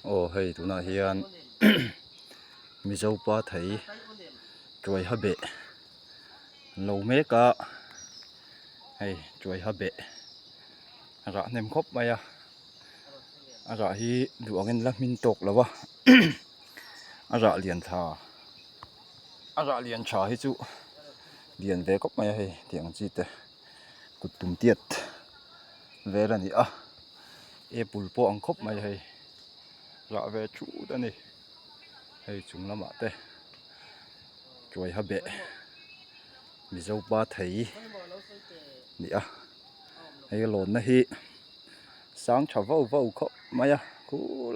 Ồ hay tụi nó hiền mi dâu pa thấy chuối hấp bể lâu mấy cả hay chuối hấp bể rõ nem khóc mày rõ hi đuổi anh là min tộc là vợ rõ liền thà hi chú liền về khóc mày hay tiếng gì thế cụt tụm tiệt về là gì apple po ăn khóc mày hay rõ về chú đó này hay chúng lắm ạ thế chuối hấp bể mi dâu pa thấy nè hay lồn nó hi sáng chào vâu vâu khóc mày cú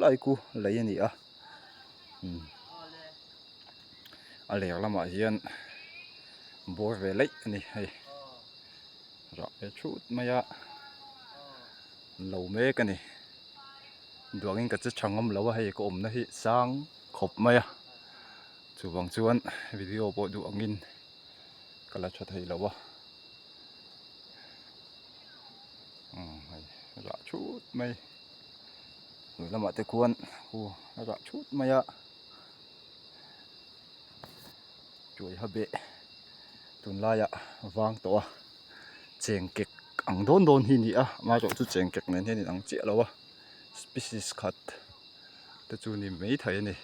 lấy nè lẻo lắm ạ hiền bố về lấy nè hay rõ về chút mày lâu mê cái này đuổi anh cái chất trắng âm lâu hay có ôm nó hi sáng khóc mày chú vòng chuan video bộ đuổi anh cái là cho thấy lâu rõ chút mày rồi làm thế cuốn rõ chút mày chuối hấp bể tuần lai vang to chèn kẹt ăn đôn hi nè mà chỗ chú chèn kẹt này thì ăn chè lâu species cutแต่chúนี่mấy thấy này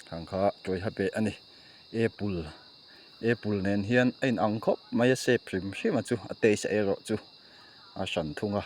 thằng khó chuối hấp bể anh này apple nên hiền anh ăn khóc mấy xếp phim xí mà chú tê sẽ rồi chú sản thung